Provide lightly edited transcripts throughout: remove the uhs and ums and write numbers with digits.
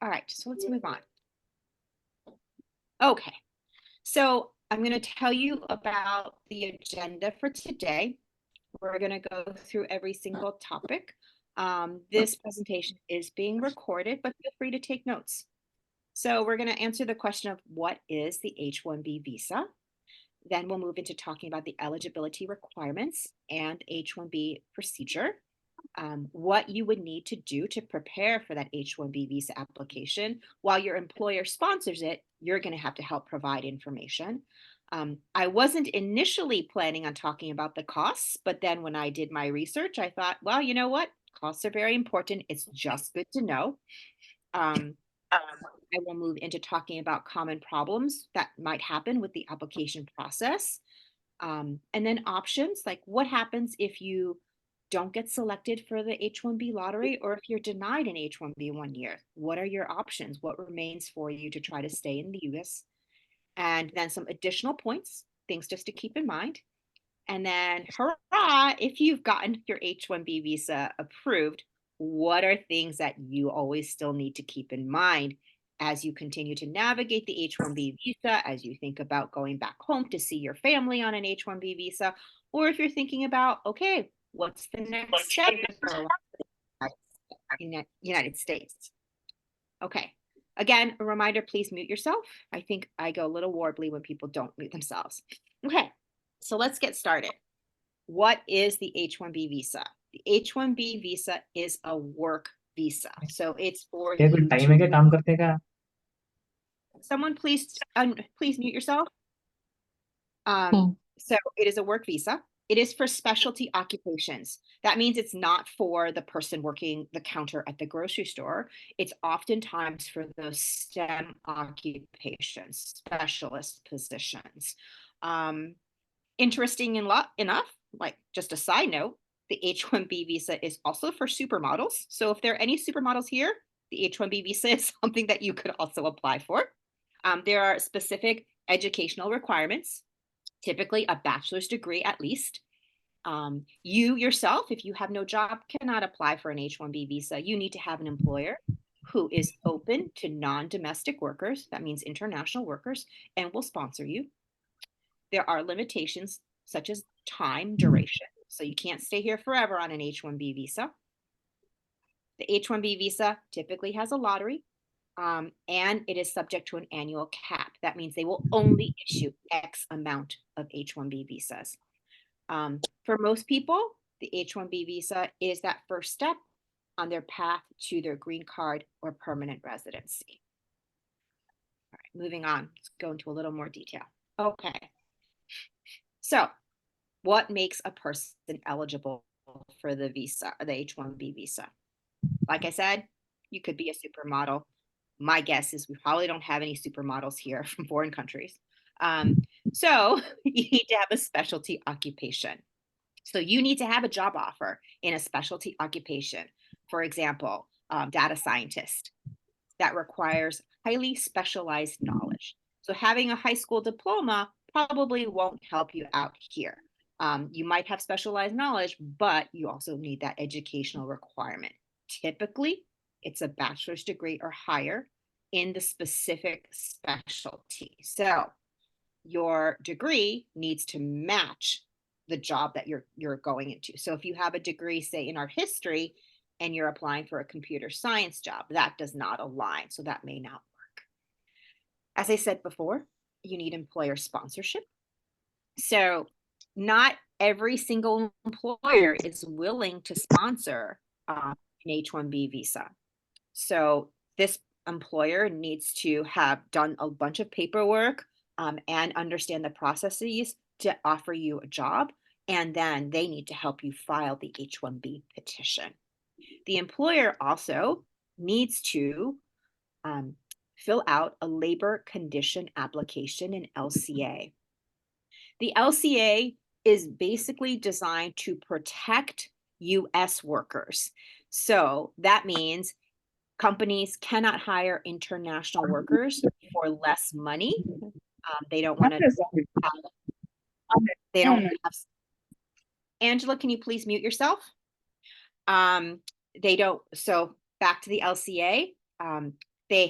All right, so let's move on. Okay, so I'm going to tell you about the agenda for today. We're going to go through every single topic. This presentation is being recorded, but feel free to take notes. So we're going to answer the question of what is the H-1B visa? Then we'll move into talking about the eligibility requirements and H-1B procedure. What you would need to do to prepare for that H-1B visa application. While your employer sponsors it, you're going to have to help provide information. I wasn't initially planning on talking about the costs, but then when I did my research, I thought, well, you know what? Costs are very important. It's just good to know. I will move into talking about common problems that might happen with the application process. And then options, like what happens if you don't get selected for the H-1B lottery, or if you're denied an H-1B 1 year, what are your options? What remains for you to try to stay in the US? And then some additional points, things just to keep in mind. And then hurrah, if you've gotten your H-1B visa approved, what are things that you always still need to keep in mind as you continue to navigate the H-1B visa, as you think about going back home to see your family on an H-1B visa, or if you're thinking about, okay, what's the next step in the United States? Okay. Again, a reminder, please mute yourself. I think I go a little warbly when people don't mute themselves. Okay, so let's get started. What is the H-1B visa? The H-1B visa is a work visa. So it's for क्या कोई you time है to, क्या काम करने का? someone please, please mute yourself. Hmm. So it is a work visa. It is for specialty occupations. That means it's not for the person working the counter at the grocery store. It's oftentimes for those STEM occupations, specialist positions. Interesting enough, like just a side note, the H-1B visa is also for supermodels. So if there are any supermodels here, the H-1B visa is something that you could also apply for. There are specific educational requirements, typically a bachelor's degree at least. You yourself, if you have no job, cannot apply for an H-1B visa. You need to have an employer who is open to non-domestic workers, that means international workers, and will sponsor you. There are limitations such as time duration. So you can't stay here forever on an H-1B visa. The H-1B visa typically has a lottery, and it is subject to an annual cap. That means they will only issue X amount of H-1B visas. For most people, the H-1B visa is that first step on their path to their green card or permanent residency. All right, moving on, let's go into a little more detail. Okay, so what makes a person eligible for the visa, the H-1B visa? Like I said, you could be a supermodel. My guess is we probably don't have any supermodels here from foreign countries. So you need to have a specialty occupation. So you need to have a job offer in a specialty occupation. For example, data scientist that requires highly specialized knowledge. So having a high school diploma probably won't help you out here. You might have specialized knowledge, but you also need that educational requirement. Typically, it's a bachelor's degree or higher in the specific specialty. So your degree needs to match the job that you're going into. So if you have a degree, say in art history, and you're applying for a computer science job, that does not align. So that may not work. As I said before, you need employer sponsorship. So not every single employer is willing to sponsor an H-1B visa. So this employer needs to have done a bunch of paperwork and understand the processes to offer you a job. And then they need to help you file the H-1B petition. The employer also needs to fill out a labor condition application, an LCA. The LCA is basically designed to protect US workers. So that means companies cannot hire international workers for less money. They don't want to they don't have Angela, can you please mute yourself? They don't, so back to the LCA. the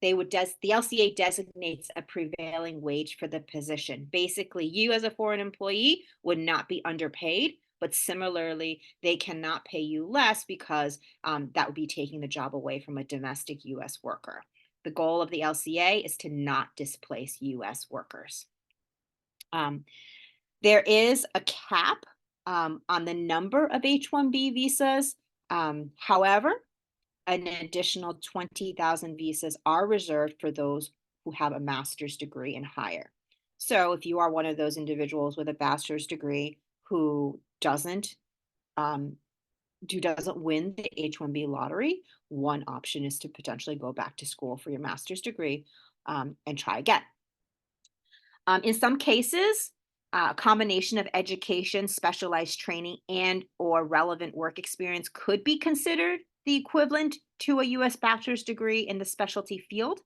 LCA designates a prevailing wage for the position. Basically, you as a foreign employee would not be underpaid, but similarly, they cannot pay you less because that would be taking the job away from a domestic US worker. The goal of the LCA is to not displace US workers. There is a cap on the number of H-1B visas. However, an additional 20,000 visas are reserved for those who have a master's degree and higher. So if you are one of those individuals with a bachelor's degree who doesn't win the H-1B lottery, one option is to potentially go back to school for your master's degree and try again. In some cases, a combination of education, specialized training, and or relevant work experience could be considered the equivalent to a US bachelor's degree in the specialty field,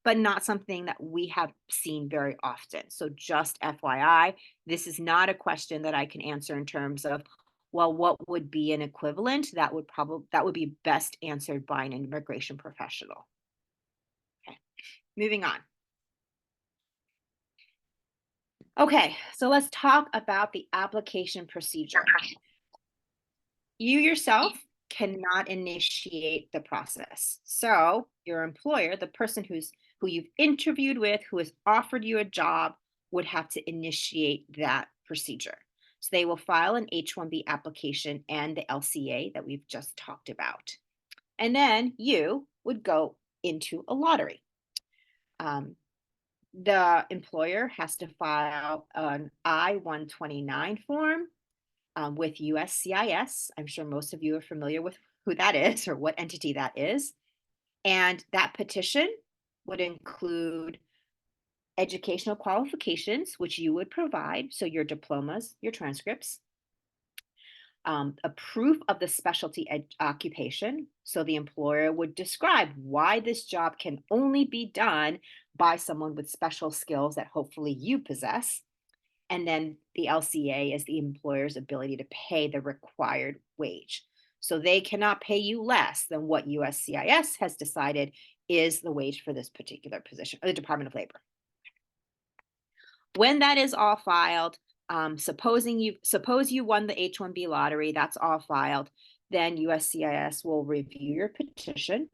but not something that we have seen very often. So just FYI, this is not a question that I can answer in terms of, well, what would be an equivalent? That would be best answered by an immigration professional. Okay, moving on. Okay, so let's talk about the application procedure. You yourself cannot initiate the process. So your employer, the person who you've interviewed with, who has offered you a job, would have to initiate that procedure. So they will file an H-1B application and the LCA that we've just talked about. And then you would go into a lottery. The employer has to file an I-129 form with USCIS. I'm sure most of you are familiar with who that is or what entity that is. And that petition would include educational qualifications, which you would provide. So your diplomas, your transcripts, a proof of the specialty occupation. So the employer would describe why this job can only be done by someone with special skills that hopefully you possess. And then the LCA is the employer's ability to pay the required wage. So they cannot pay you less than what USCIS has decided is the wage for this particular position, or the Department of Labor. When that is all filed, suppose you won the H-1B lottery, that's all filed, then USCIS will review your petition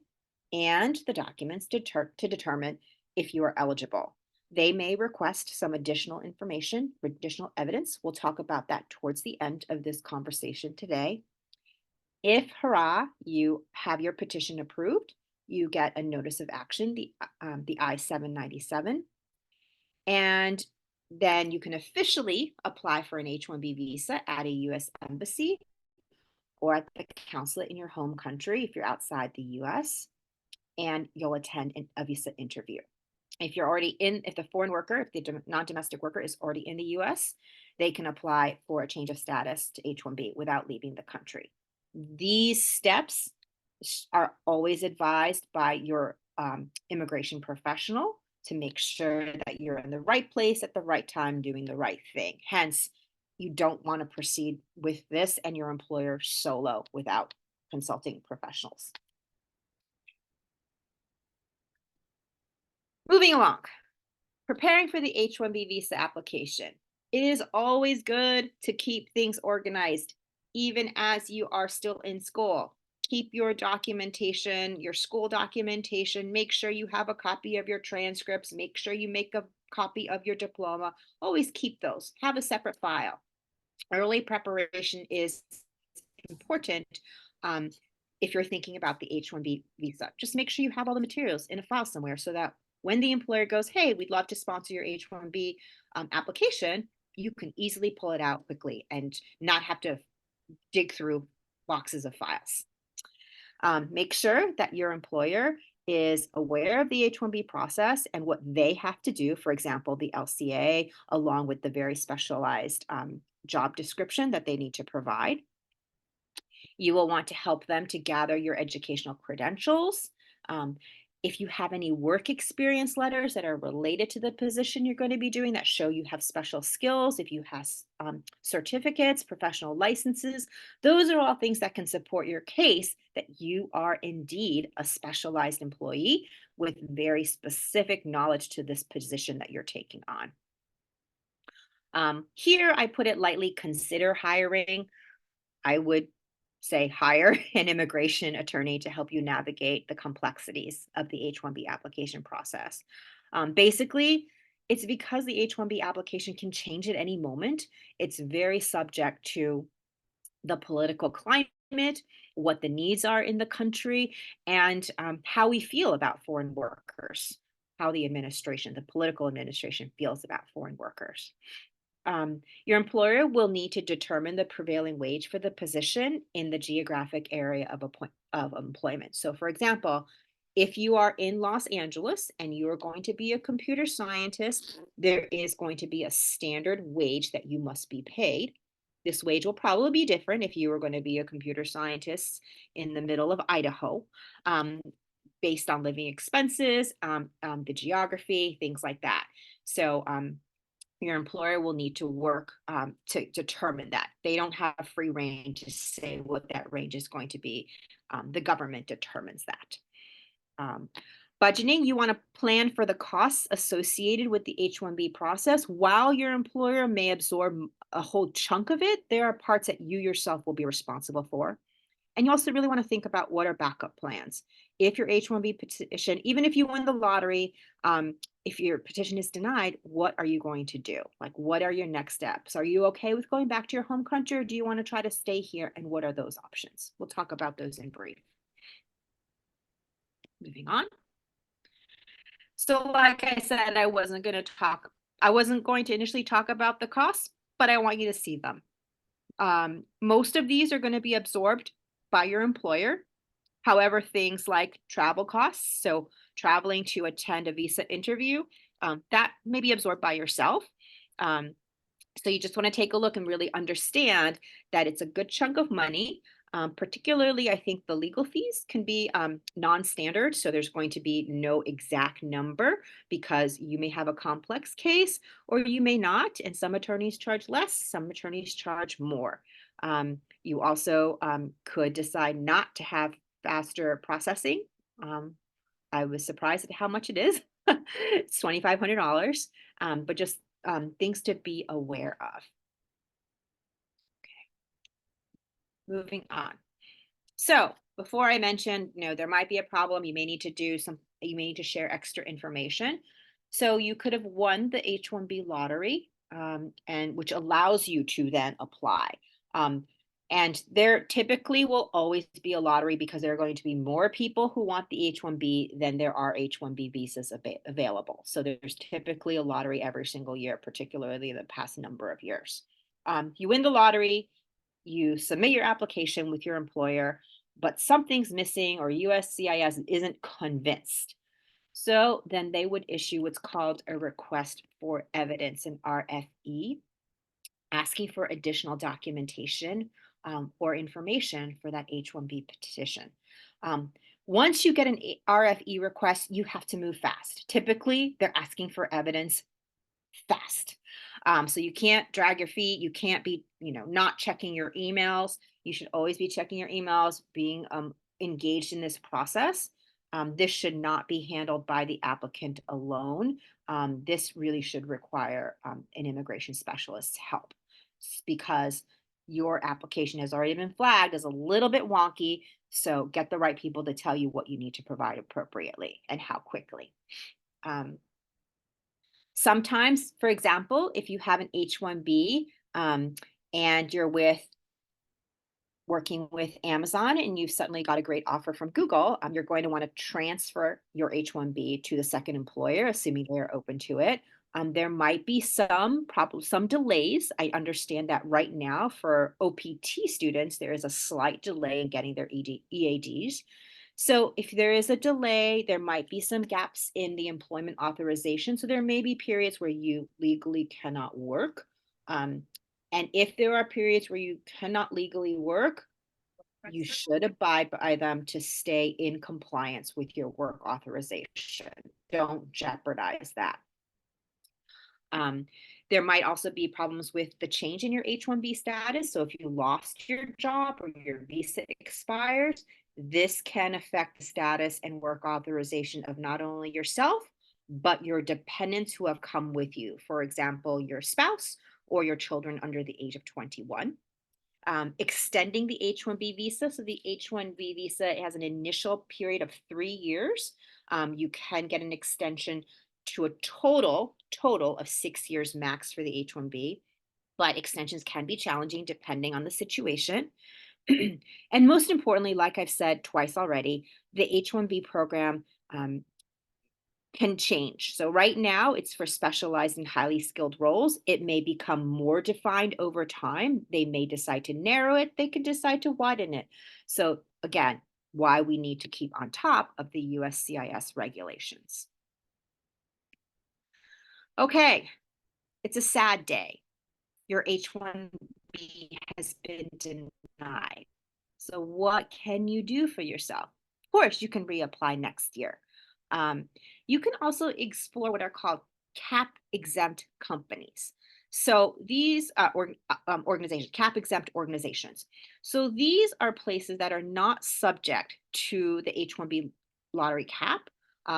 and the documents to determine if you are eligible. They may request some additional information, additional evidence. We'll talk about that towards the end of this conversation today. If, hurrah, you have your petition approved, you get a notice of action, the I-797, and then you can officially apply for an H-1B visa at a US embassy or at the consulate in your home country if you're outside the US, and you'll attend a visa interview. If the foreign worker, if the non-domestic worker is already in the US, they can apply for a change of status to H-1B without leaving the country. These steps are always advised by your immigration professional to make sure that you're in the right place at the right time doing the right thing. Hence, you don't want to proceed with this and your employer solo without consulting professionals. Moving along, preparing for the H-1B visa application. It is always good to keep things organized, even as you are still in school. Keep your documentation, your school documentation. Make sure you have a copy of your transcripts. Make sure you make a copy of your diploma. Always keep those. Have a separate file. Early preparation is important if you're thinking about the H-1B visa. Just make sure you have all the materials in a file somewhere so that when the employer goes, hey, we'd love to sponsor your H-1B application, you can easily pull it out quickly and not have to dig through boxes of files. Make sure that your employer is aware of the H-1B process and what they have to do, for example, the LCA, along with the very specialized job description that they need to provide. You will want to help them to gather your educational credentials. If you have any work experience letters that are related to the position you're going to be doing that show you have special skills, if you have certificates, professional licenses, those are all things that can support your case that you are indeed a specialized employee with very specific knowledge to this position that you're taking on. Here, I put it lightly, consider hiring. I would say hire an immigration attorney to help you navigate the complexities of the H-1B application process. Basically, it's because the H-1B application can change at any moment. It's very subject to the political climate, what the needs are in the country, and how we feel about foreign workers, how the administration, the political administration feels about foreign workers. Your employer will need to determine the prevailing wage for the position in the geographic area of employment. So, for example, if you are in Los Angeles and you are going to be a computer scientist, there is going to be a standard wage that you must be paid. This wage will probably be different if you are going to be a computer scientist in the middle of Idaho, um, based on living expenses, the geography, things like that. So, your employer will need to work to determine that. They don't have free reign to say what that range is going to be. The government determines that. Um, Budgeting, you want to plan for the costs associated with the H-1B process. While your employer may absorb a whole chunk of it, there are parts that you yourself will be responsible for. And you also really want to think about what are backup plans. If your H-1B petition, even if you win the lottery, if your petition is denied, what are you going to do? Like, what are your next steps? Are you okay with going back to your home country, or do you want to try to stay here? And what are those options? We'll talk about those in brief. Moving on. So, like I said, I wasn't going to initially talk about the costs, but I want you to see them. Most of these are going to be absorbed by your employer. However, things like travel costs, so traveling to attend a visa interview, that may be absorbed by yourself. Um, so you just want to take a look and really understand that it's a good chunk of money. Particularly, I think the legal fees can be non-standard. So there's going to be no exact number because you may have a complex case or you may not. And some attorneys charge less, some attorneys charge more. You also could decide not to have faster processing. I was surprised at how much it is. It's $2,500, but just things to be aware of. Moving on. So before I mentioned, there might be a problem. You may need to share extra information. So you could have won the H-1B lottery, and which allows you to then apply. Um, and there typically will always be a lottery because there are going to be more people who want the H-1B than there are H-1B visas available. So there's typically a lottery every single year, particularly the past number of years. You win the lottery, you submit your application with your employer, but something's missing or USCIS isn't convinced. So then they would issue what's called a request for evidence, an RFE, asking for additional documentation or information for that H-1B petition. Once you get an RFE request, you have to move fast. Typically, they're asking for evidence fast. So you can't drag your feet. You can't be, not checking your emails. You should always be checking your emails, being engaged in this process. This should not be handled by the applicant alone. This really should require an immigration specialist's help because your application has already been flagged as a little bit wonky. So get the right people to tell you what you need to provide appropriately and how quickly. Sometimes, for example, if you have an H-1B and you're working with Amazon and you've suddenly got a great offer from Google, you're going to want to transfer your H-1B to the second employer, assuming they are open to it. There might be some delays. I understand that right now for OPT students, there is a slight delay in getting their EADs. So if there is a delay, there might be some gaps in the employment authorization. So there may be periods where you legally cannot work. And if there are periods where you cannot legally work, you should abide by them to stay in compliance with your work authorization. Don't jeopardize that. Um, there might also be problems with the change in your H-1B status. So if you lost your job or your visa expires, this can affect the status and work authorization of not only yourself, but your dependents who have come with you. For example, your spouse or your children under the age of 21. Extending the H-1B visa. So the H-1B visa has an initial period of 3 years. You can get an extension to a total of 6 years max for the H-1B, but extensions can be challenging depending on the situation. And most importantly, like I've said twice already, the H-1B program can change. So right now it's for specialized and highly skilled roles. It may become more defined over time. They may decide to narrow it. They can decide to widen it. So again, why we need to keep on top of the USCIS regulations. Okay, it's a sad day. Your H-1B has been denied. So what can you do for yourself? Of course, you can reapply next year. You can also explore what are called cap exempt companies. So these organizations, cap exempt organizations. So these are places that are not subject to the H-1B lottery cap.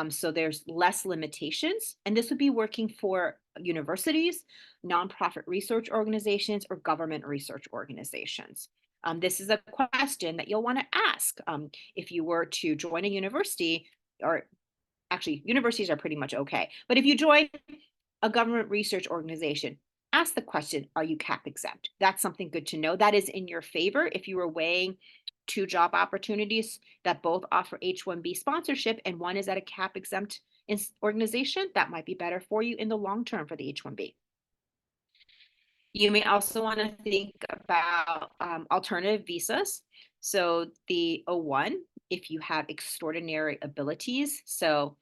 So there's less limitations, and this would be working for universities, nonprofit research organizations, or government research organizations. This is a question that you'll want to ask if you were to join a university, or actually, universities are pretty much okay. But if you join a government research organization, ask the question, are you cap exempt? That's something good to know. That is in your favor if you were weighing two job opportunities that both offer H-1B sponsorship and one is at a cap exempt organization. That might be better for you in the long term for the H-1B. You may also want to think about alternative visas. So the O1, if you have extraordinary abilities. So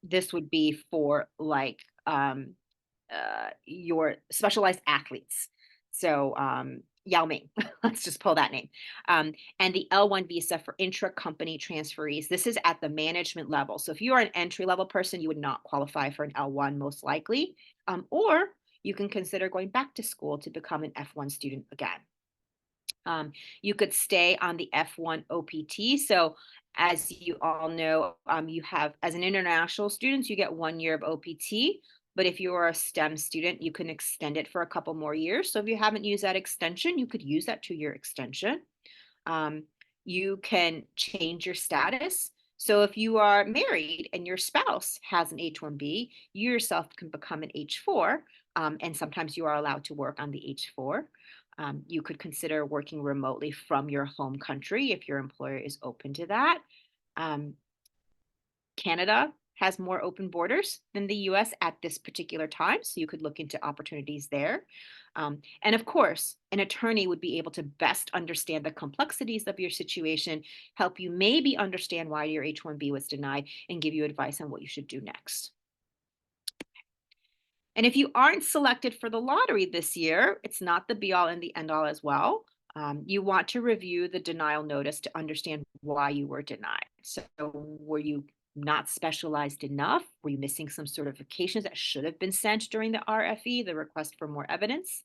this would be for like your specialized athletes. So Yao Ming, let's just pull that name. And the L1 visa for intra-company transferees. This is at the management level. So if you are an entry-level person, you would not qualify for an L1 most likely. Or you can consider going back to school to become an F1 student again. You could stay on the F1 OPT. So as you all know, you have, as an international student, you get 1 year of OPT. But if you are a STEM student, you can extend it for a couple more years. So if you haven't used that extension, you could use that 2-year extension. You can change your status. So if you are married and your spouse has an H-1B, you yourself can become an H-4, and sometimes you are allowed to work on the H-4. You could consider working remotely from your home country if your employer is open to that. Canada has more open borders than the US at this particular time, so you could look into opportunities there. And of course, an attorney would be able to best understand the complexities of your situation, help you maybe understand why your H-1B was denied, and give you advice on what you should do next. And if you aren't selected for the lottery this year, it's not the be all and the end all as well. You want to review the denial notice to understand why you were denied. So were you not specialized enough? Were you missing some certifications that should have been sent during the RFE, the request for more evidence?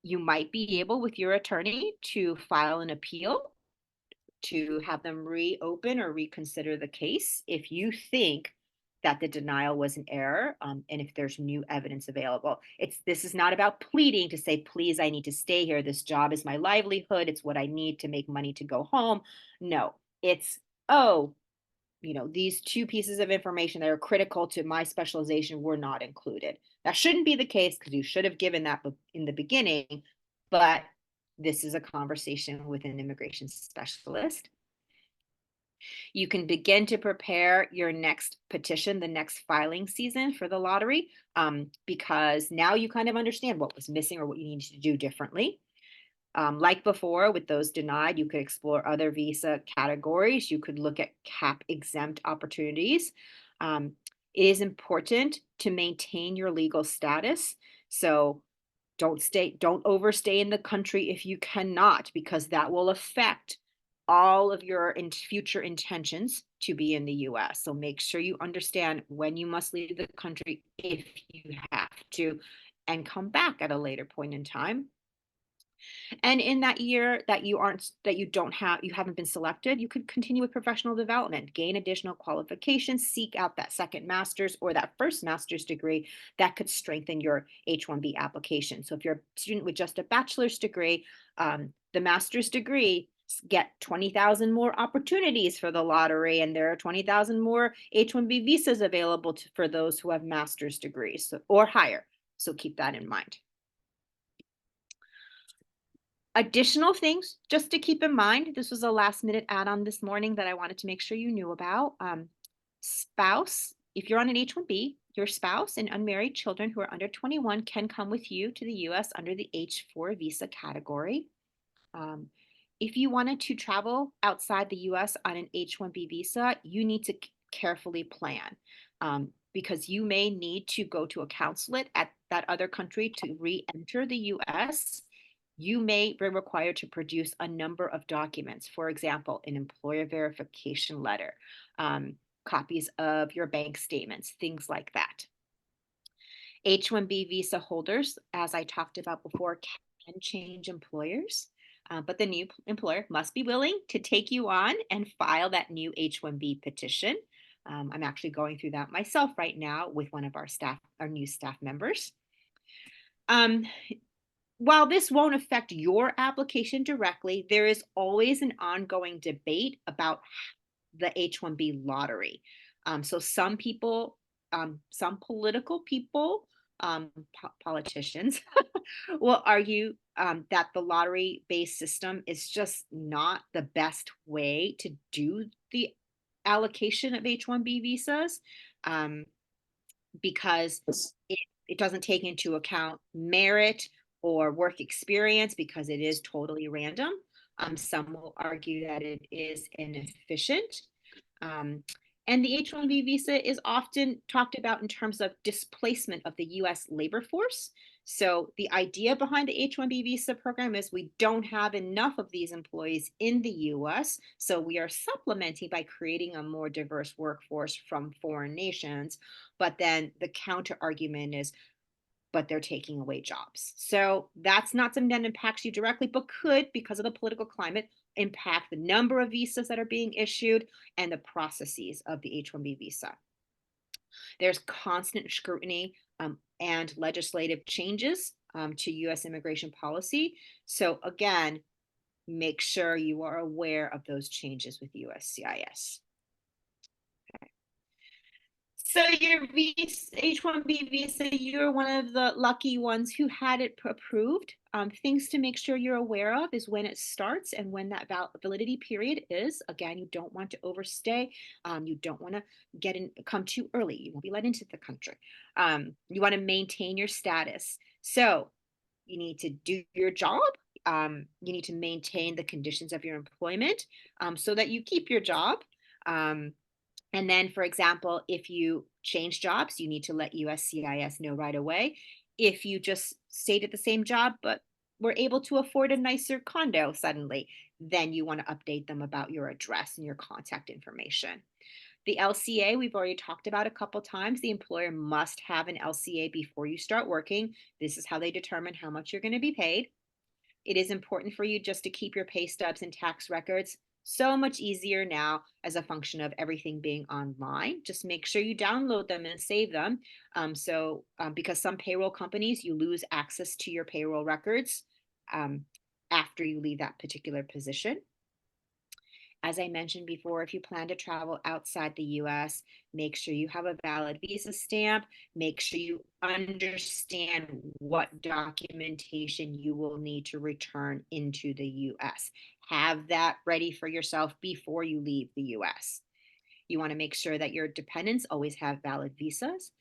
You might be able, with your attorney, to file an appeal to have them reopen or reconsider the case if you think that the denial was an error, and if there's new evidence available. This is not about pleading to say, please, I need to stay here. This job is my livelihood. It's what I need to make money to go home. No, it's, oh, these two pieces of information that are critical to my specialization were not included. That shouldn't be the case because you should have given that in the beginning, but this is a conversation with an immigration specialist. You can begin to prepare your next petition, the next filing season for the lottery, because now you kind of understand what was missing or what you need to do differently. Like before, with those denied, you could explore other visa categories. You could look at cap exempt opportunities. It is important to maintain your legal status. So Don't overstay in the country if you cannot, because that will affect all of your future intentions to be in the US. So make sure you understand when you must leave the country if you have to, and come back at a later point in time. And in that year that you haven't been selected, you could continue with professional development, gain additional qualifications, seek out that second master's or that first master's degree that could strengthen your H-1B application. So if you're a student with just a bachelor's degree, the master's degree get 20,000 more opportunities for the lottery, and there are 20,000 more H-1B visas available for those who have master's degrees or higher. So keep that in mind. Additional things just to keep in mind. This was a last minute add-on this morning that I wanted to make sure you knew about. Spouse, if you're on an H-1B, your spouse and unmarried children who are under 21 can come with you to the US under the H-4 visa category. If you wanted to travel outside the US on an H-1B visa, you need to carefully plan, because you may need to go to a consulate at that other country to re-enter the US. You may be required to produce a number of documents, for example, an employer verification letter, copies of your bank statements, things like that. H-1B visa holders, as I talked about before, can change employers, but the new employer must be willing to take you on and file that new H-1B petition. I'm actually going through that myself right now with one of our new staff members. While this won't affect your application directly, there is always an ongoing debate about the H-1B lottery. So some people, some political people, politicians will argue that the lottery-based system is just not the best way to do the allocation of H-1B visas, because it doesn't take into account merit or work experience because it is totally random. Some will argue that it is inefficient. And the H-1B visa is often talked about in terms of displacement of the US labor force. So the idea behind the H-1B visa program is we don't have enough of these employees in the US, so we are supplementing by creating a more diverse workforce from foreign nations. But then the counter argument is, but they're taking away jobs. So that's not something that impacts you directly, but could, because of the political climate, impact the number of visas that are being issued and the processes of the H-1B visa. There's constant scrutiny and legislative changes to US immigration policy. So again, make sure you are aware of those changes with USCIS. So your H-1B visa, you're one of the lucky ones who had it approved. Things to make sure you're aware of is when it starts and when that validity period is. Again, you don't want to overstay. You don't want to come too early. You won't be let into the country. You want to maintain your status. So you need to do your job. You need to maintain the conditions of your employment so that you keep your job. And then, for example, if you change jobs, you need to let USCIS know right away. If you just stayed at the same job, but were able to afford a nicer condo suddenly, then you want to update them about your address and your contact information. The LCA, we've already talked about a couple times. The employer must have an LCA before you start working. This is how they determine how much you're going to be paid. It is important for you just to keep your pay stubs and tax records. So much easier now as a function of everything being online. Just make sure you download them and save them. Because some payroll companies, you lose access to your payroll records after you leave that particular position. As I mentioned before, if you plan to travel outside the US, make sure you have a valid visa stamp. Make sure you understand what documentation you will need to return into the US. Have that ready for yourself before you leave the US. You want to make sure that your dependents always have valid visas.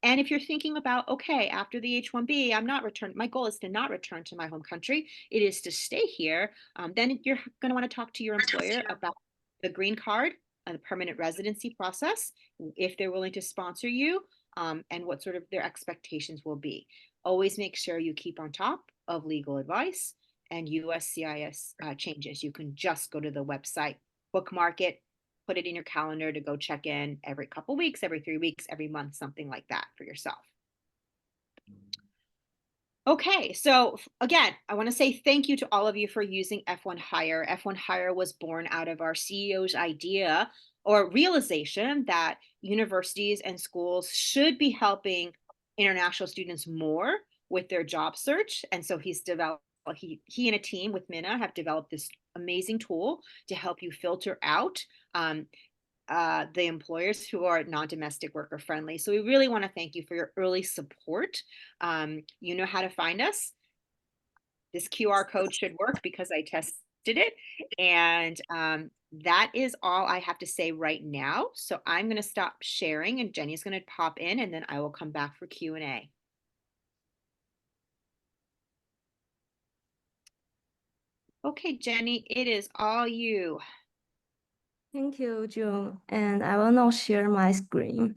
And if you're thinking about, okay, after the H-1B, my goal is to not return to my home country. It is to stay here. Then you're going to want to talk to your employer about the green card and the permanent residency process, if they're willing to sponsor you, and what sort of their expectations will be. always make sure you keep on top of legal advice and USCIS changes. You can just go to the website, bookmark it, put it in your calendar to go check in every couple weeks, every 3 weeks, every month, something like that for yourself. Okay, so again, I want to say thank you to all of you for using F1 Hire. F1 Hire was born out of our CEO's idea or realization that universities and schools should be helping international students more with their job search. And so he and a team with Minna have developed this amazing tool to help you filter out the employers who are non-domestic worker friendly. So we really want to thank you for your early support. You know how to find us. This QR code should work because I tested it. And that is all I have to say right now. So I'm going to stop sharing and Jenny's going to pop in and then I will come back for Q&A. Okay, Jenny, it is all you. Thank you, June. And I will now share my screen.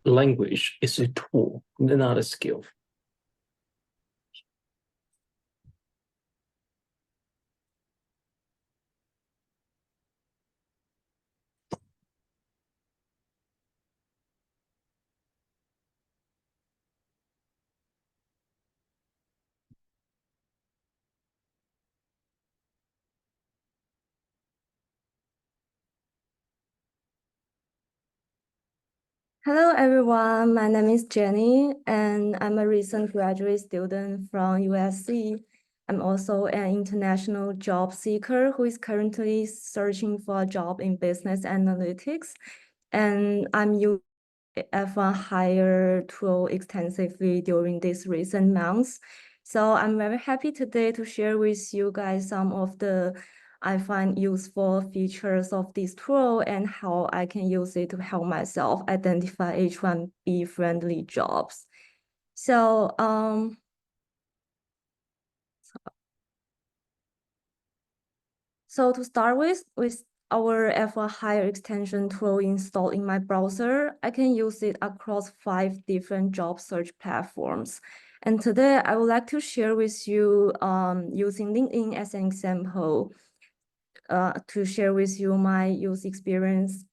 Language is a tool, not a skill. Hello, everyone. My name is Jenny, and I'm a recent graduate student from USC. I'm also an international job seeker who is currently searching for a job in business analytics, and I'm using F1 Hire tool extensively during these recent months. So I'm very happy today to share with you guys some of the I find useful features of this tool and how I can use it to help myself identify H-1B friendly jobs. So to start with our F1 Hire extension tool installed in my browser, I can use it across 5 different job search platforms. And today I would like to share with you using LinkedIn as an example to share with you my use experience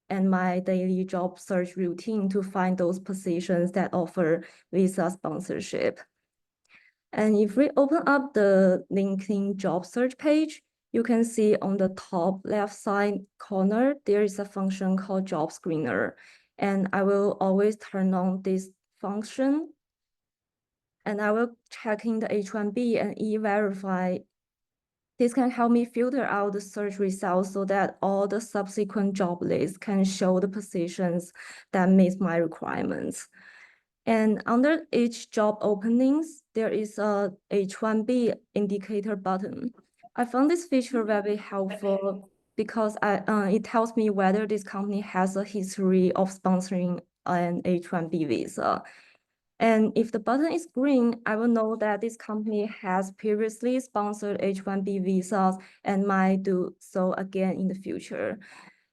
and my daily job search routine to find those positions that offer visa sponsorship. And if we open up the LinkedIn job search page, you can see on the top left side corner, there is a function called Job Screener. And I will always turn on this function. And I will check in the H-1B and E-Verify. This can help me filter out the search results so that all the subsequent job lists can show the positions that meet my requirements. And under each job openings, there is a H-1B indicator button. I found this feature very helpful because it tells me whether this company has a history of sponsoring an H-1B visa. And if the button is green, I will know that this company has previously sponsored H-1B visas and might do so again in the future.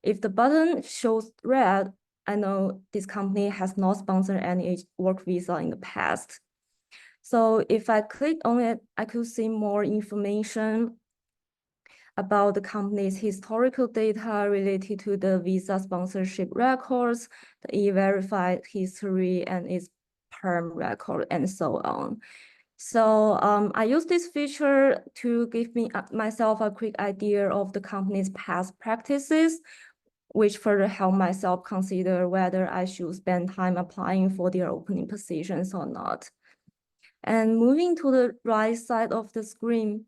If the button shows red, I know this company has not sponsored any work visa in the past. So if I click on it, I could see more information about the company's historical data related to the visa sponsorship records, the E-Verified history, and its perm record, and so on. So I use this feature to give me myself a quick idea of the company's past practices, which further help myself consider whether I should spend time applying for their opening positions or not. And moving to the right side of the screen,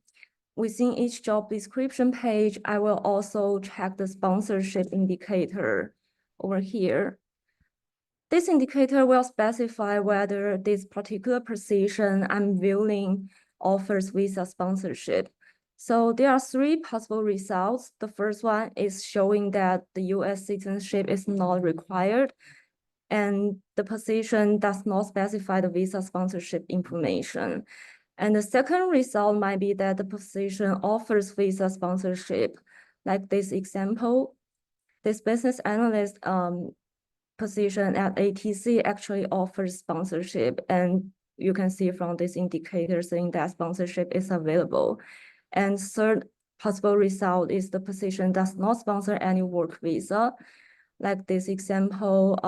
within each job description page, I will also check the sponsorship indicator over here. This indicator will specify whether this particular position I'm viewing offers visa sponsorship. So there are 3 possible results. The first one is showing that the US citizenship is not required, and the position does not specify the visa sponsorship information. And the second result might be that the position offers visa sponsorship, like this example. this business analyst position at ATC actually offers sponsorship, and you can see from this indicator saying that sponsorship is available. And third possible result is the position does not sponsor any work visa. Like this example,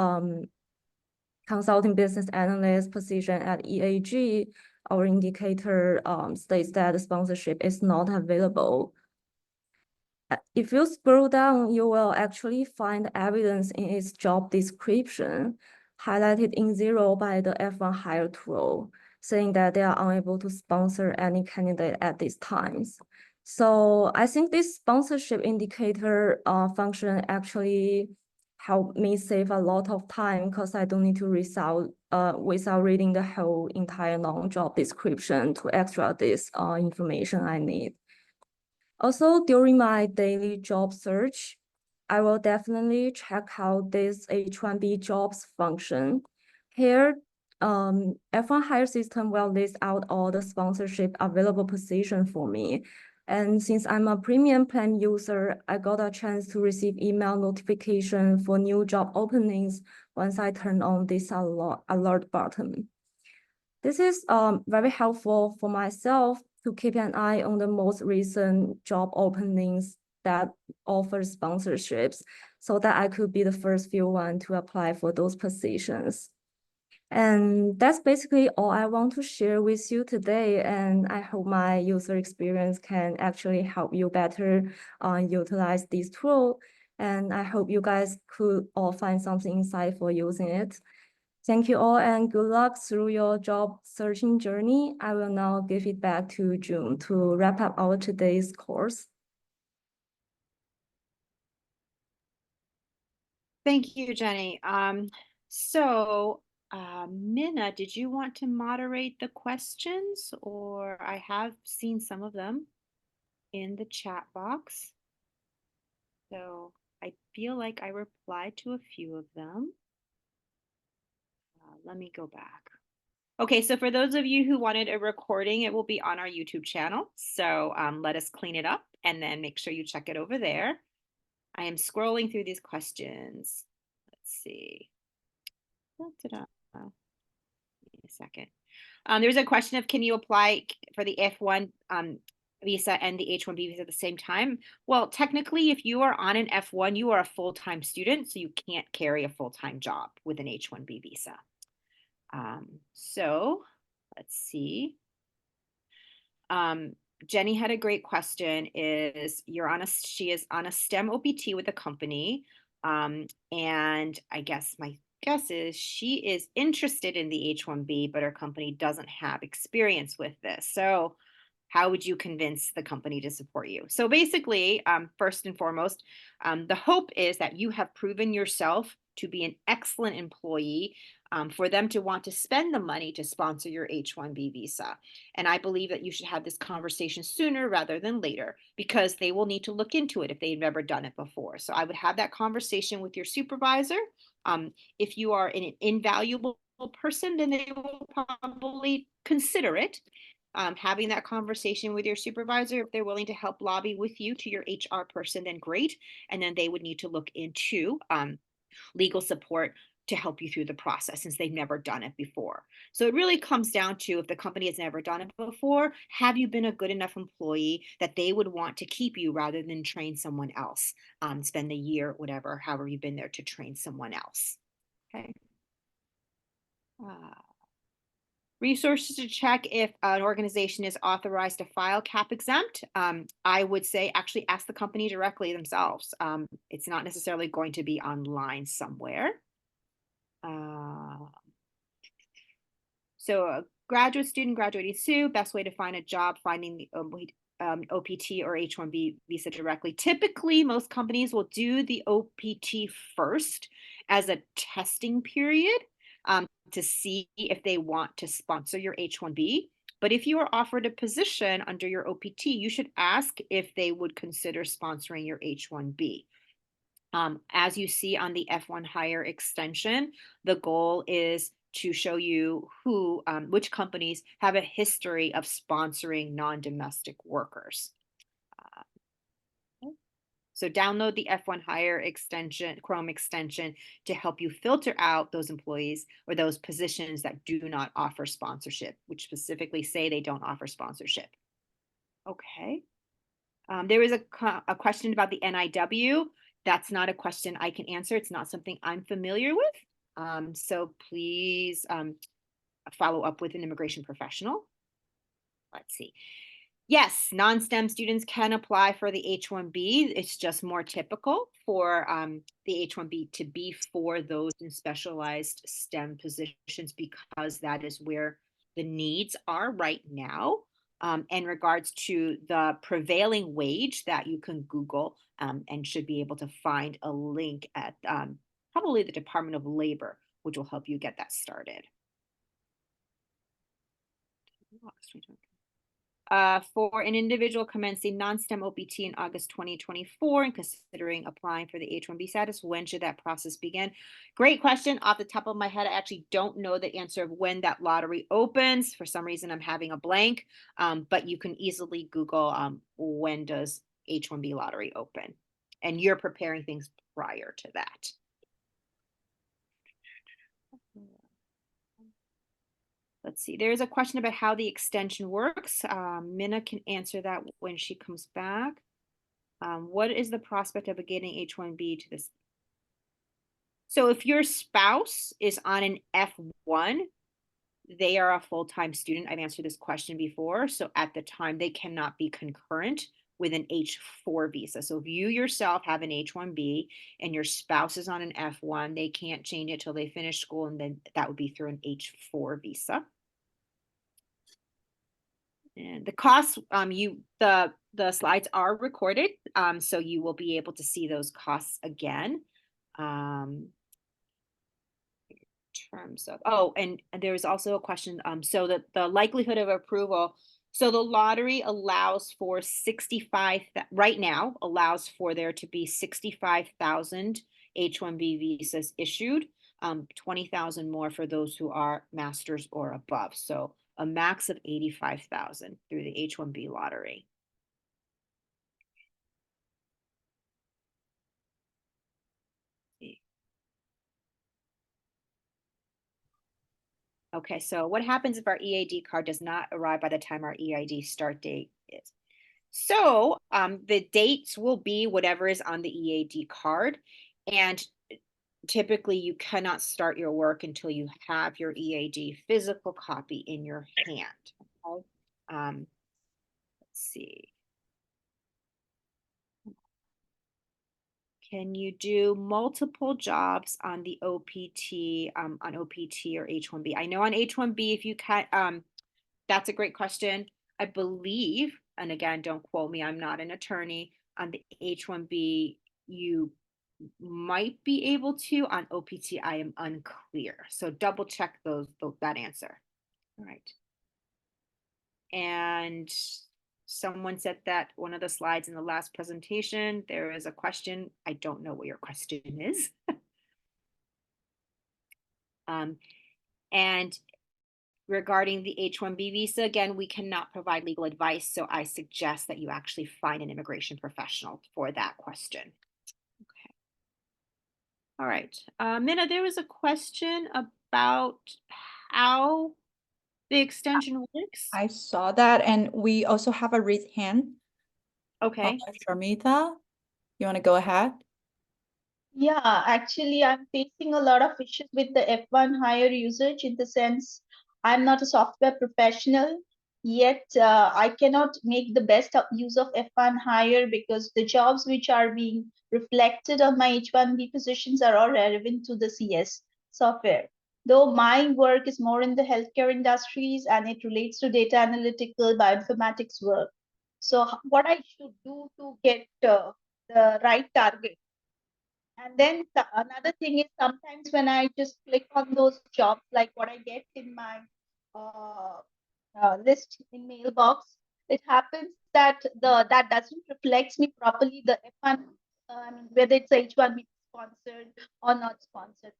consulting business analyst position at EAG, our indicator states that the sponsorship is not available. If you scroll down, you will actually find evidence in its job description, highlighted in 0 by the F1 hire tool, saying that they are unable to sponsor any candidate at these times. So I think this sponsorship indicator function actually helped me save a lot of time because I don't need to result without reading the whole entire long job description to extract this information I need. Also, during my daily job search, I will definitely check out this H-1B jobs function. Here, F1 Hire System will list out all the sponsorship available position for me. And since I'm a premium plan user, I got a chance to receive email notification for new job openings once I turn on this alert button. This is very helpful for myself to keep an eye on the most recent job openings that offer sponsorships so that I could be the first few one to apply for those positions. And that's basically all I want to share with you today. And I hope my user experience can actually help you better utilize this tool. And I hope you guys could all find something insightful using it. Thank you all and good luck through your job searching journey. I will now give it back to June to wrap up our today's course. Thank you, Jenny. Minna, did you want to moderate the questions, or I have seen some of them in the chat box. So I feel like I replied to a few of them. Let me go back. Okay, so for those of you who wanted a recording, it will be on our YouTube channel. So let us clean it up and then make sure you check it over there. I am scrolling through these questions. Let's see. Give me a second. There's a question of, can you apply for the F1 visa and the H-1B visa at the same time? Well, technically, if you are on an F1, you are a full-time student, so you can't carry a full-time job with an H-1B visa. So let's see. Jenny had a great question. She is on a STEM OPT with a company, and I guess my guess is she is interested in the H-1B, but her company doesn't have experience with this. So how would you convince the company to support you? So basically, first and foremost, the hope is that you have proven yourself to be an excellent employee for them to want to spend the money to sponsor your H-1B visa. And I believe that you should have this conversation sooner rather than later, because they will need to look into it if they've never done it before. So I would have that conversation with your supervisor. If you are an invaluable person, then they will probably consider it. Having that conversation with your supervisor, if they're willing to help lobby with you to your HR person, then great. And then they would need to look into legal support to help you through the process, since they've never done it before. So it really comes down to, if the company has never done it before, have you been a good enough employee that they would want to keep you rather than train someone else, spend a year, whatever, however you've been there to train someone else. Okay. Resources to check if an organization is authorized to file cap exempt. I would say actually ask the company directly themselves. It's not necessarily going to be online somewhere. So a graduate student graduating soon, best way to find a job, finding the OPT or H-1B visa directly. Typically, most companies will do the OPT first as a testing period to see if they want to sponsor your H-1B. But if you are offered a position under your OPT, you should ask if they would consider sponsoring your H-1B. As you see on the F1 Hire extension, the goal is to show you which companies have a history of sponsoring non-domestic workers. So download the F1 Hire extension, Chrome extension, to help you filter out those employees or those positions that do not offer sponsorship, which specifically say they don't offer sponsorship. Okay. There is a question about the NIW. That's not a question I can answer. It's not something I'm familiar with. So please follow up with an immigration professional. Let's see. Yes, non-STEM students can apply for the H-1B. It's just more typical for the H-1B to be for those in specialized STEM positions because that is where the needs are right now. In regards to the prevailing wage that you can Google and should be able to find a link at probably the Department of Labor, which will help you get that started. For an individual commencing non-STEM OPT in August 2024 and considering applying for the H-1B status, when should that process begin? Great question. Off the top of my head, I actually don't know the answer of when that lottery opens. For some reason, I'm having a blank, but you can easily Google when does H-1B lottery open? And you're preparing things prior to that. Let's see, there's a question about how the extension works. Minna can answer that when she comes back. What is the prospect of getting H-1B to this? So if your spouse is on an F1, they are a full-time student. I've answered this question before. So at the time, they cannot be concurrent with an H-4 visa. So if you yourself have an H-1B and your spouse is on an F1, they can't change it till they finish school, and then that would be through an H-4 visa. And the costs, the slides are recorded, so you will be able to see those costs again. In terms of, and there's also a question, so the likelihood of approval. So the lottery allows for 65, right now allows for there to be 65,000 H-1B visas issued, 20,000 more for those who are masters or above. So a max of 85,000 through the H-1B lottery. Okay, so what happens if our EAD card does not arrive by the time our EID start date is? So the dates will be whatever is on the EAD card, and typically you cannot start your work until you have your EAD physical copy in your hand. Okay? Let's see. Can you do multiple jobs on the OPT, on OPT or H-1B? I know on H-1B, if you can, that's a great question. I believe, and again, don't quote me, I'm not an attorney, on the H-1B, you might be able to. On OPT, I am unclear. So double check that answer. All right. And someone said that one of the slides in the last presentation, there is a question. I don't know what your question is. And regarding the H-1B visa, again, we cannot provide legal advice, so I suggest that you actually find an immigration professional for that question. Okay. All right. Minna, there was a question about how the extension works. I saw that, and we also have a raised hand. Okay. Sharmita, you want to go ahead? Yeah, actually, I'm facing a lot of issues with the F1 hire usage in the sense I'm not a software professional, yet I cannot make the best use of F1 hire because the jobs which are being reflected on my H-1B positions are all relevant to the CS software. Though my work is more in the healthcare industries and it relates to data analytical bioinformatics work. So what I should do to get the right target? And then another thing is sometimes when I just click on those jobs, like what I get in my list in mailbox, it happens that that doesn't reflect me properly the F1, whether it's H-1B sponsored or not sponsored.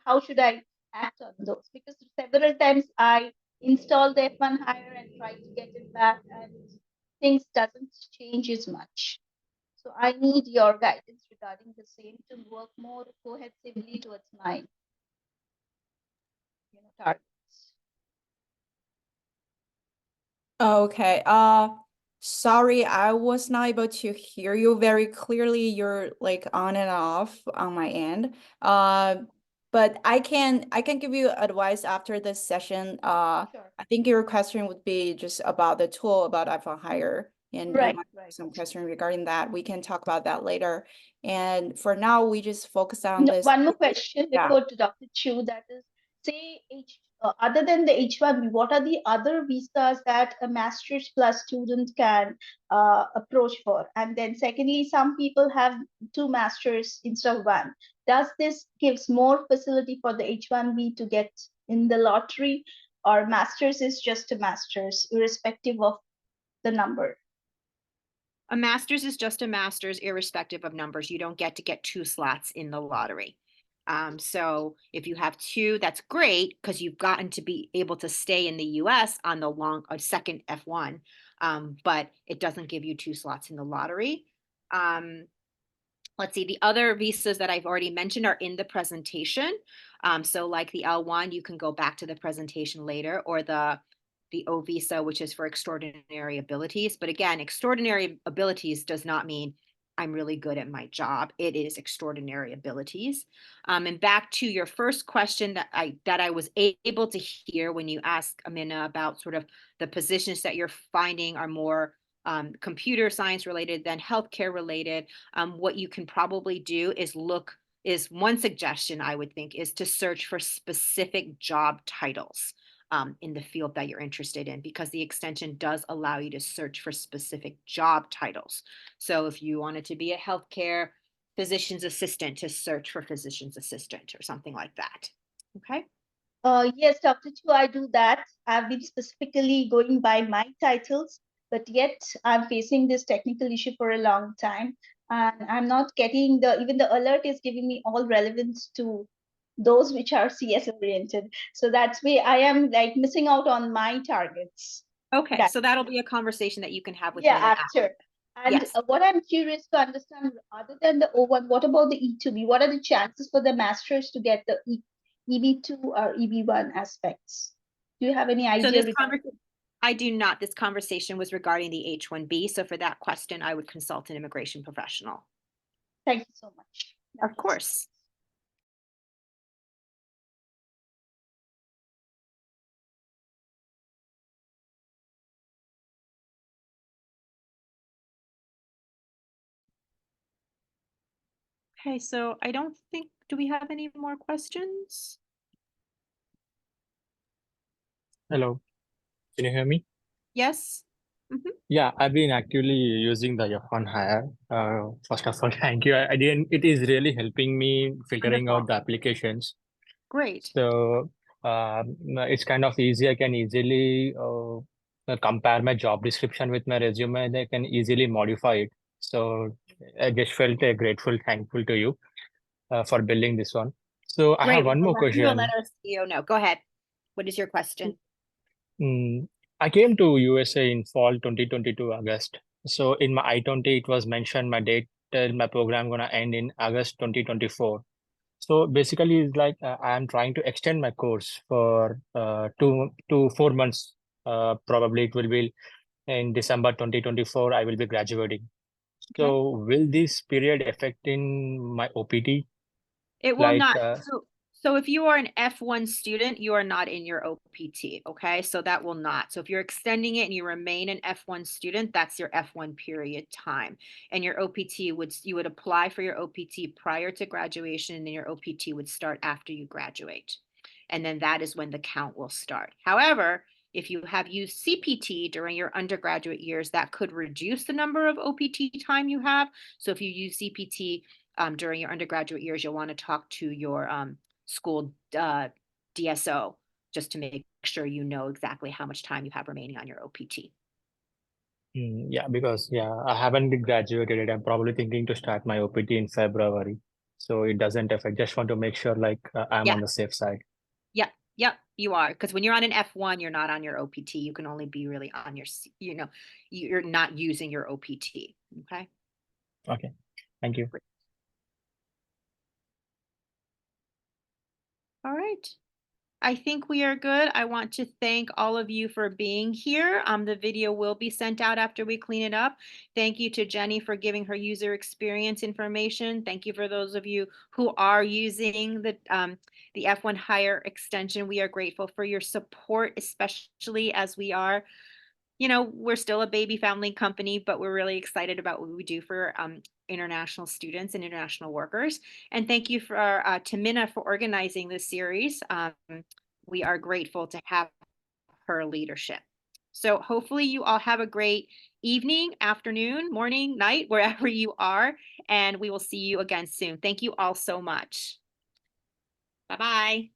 How should I act on those? Because several times I install the F1 hire and try to get it back, and things doesn't change as much. So I need your guidance regarding the same to work more cohesively towards my targets. Okay, sorry, I was not able to hear you very clearly. You're like on and off on my end. But I can give you advice after this session. Sure. I think your question would be just about the tool about iPhone Hire, and you Right, might have right. some question regarding that. We can talk about that later. And for now, we just focus on No, this. one more question Yeah. before to Dr. Chu, that is, say, other than the H-1B, what are the other visas that a master's plus student can approach for? And then secondly, some people have 2 masters instead of 1. Does this gives more facility for the H-1B to get in the lottery, or masters is just a master's irrespective of the number? A master's is just a master's irrespective of numbers. You don't get to get 2 slots in the lottery. So if you have 2, that's great because you've gotten to be able to stay in the US on the second F1, but it doesn't give you 2 slots in the lottery. Let's see, the other visas that I've already mentioned are in the presentation. So like the L1, you can go back to the presentation later, or the O visa, which is for extraordinary abilities. But again, extraordinary abilities does not mean I'm really good at my job. It is extraordinary abilities. And back to your first question that I was able to hear when you asked Amina about sort of the positions that you're finding are more computer science related than healthcare related. What you can probably do is one suggestion I would think is to search for specific job titles in the field that you're interested in, because the extension does allow you to search for specific job titles. So if you wanted to be a healthcare physician's assistant, to search for physician's assistant or something like that. Okay. Yes, Dr. Chu, I do that. I've been specifically going by my titles, but yet I'm facing this technical issue for a long time. And I'm not getting even the alert is giving me all relevance to those which are CS oriented. So that's why I am like missing out on my targets. Okay, That, so that'll be a conversation that you can have with yeah, Mina after. And Yes. what I'm curious to understand, other than the O1, what about the E2B? What are the chances for the masters to get the EB2 or EB1 aspects? Do you have any So idea? this conversation, I do not. This conversation was regarding the H-1B. So for that question, I would consult an immigration professional. Thank you so much. Of course. Okay, so I don't think, do we have any more questions? Hello, can you hear me? Yes? Yeah, I've been actively using the F1 Hire. First of all, thank you. I didn't. It is really helping me filtering Wonderful. out the applications. Great. So it's kind of easy. I can easily compare my job description with my resume, and I can easily modify it. So I just felt grateful, thankful to you for building this one. So I Great. have one Well, more we'll let question. our CEO know. Go ahead. What is your question? I came to USA in fall 2022 August. So in my I-20, it was mentioned my date my program gonna end in August 2024. So basically, it's like I'm trying to extend my course for 2 to 4 months. Probably it will be in December 2024. I will be graduating. Okay. So will this period affect in my OPT? It will Like, not. So if you are an F1 student, you are not in your OPT. Okay. So that will not. So if you're extending it and you remain an F1 student, that's your F1 period time. And your OPT you would apply for your OPT prior to graduation, and then your OPT would start after you graduate. And then that is when the count will start. However, if you have used CPT during your undergraduate years, that could reduce the number of OPT time you have. So if you use CPT during your undergraduate years, you'll want to talk to your school DSO just to make sure you know exactly how much time you have remaining on your OPT. yeah, because I haven't graduated yet. I'm probably thinking to start my OPT in February. So it doesn't affect. Just want to make sure like I'm Yeah. on the safe side. Yep, you are. Because when you're on an F1, you're not on your OPT. You can only be really on your, you're not using your OPT. Okay. Okay, thank you. All right. I think we are good. I want to thank all of you for being here. The video will be sent out after we clean it up. Thank you to Jenny for giving her user experience information. Thank you for those of you who are using the F1 Hire extension. We are grateful for your support, especially as we are, we're still a baby family company, but we're really excited about what we do for international students and international workers. And thank you to Minna for organizing this series. We are grateful to have her leadership. So hopefully you all have a great evening, afternoon, morning, night, wherever you are, and we will see you again soon. Thank you all so much. Bye-bye.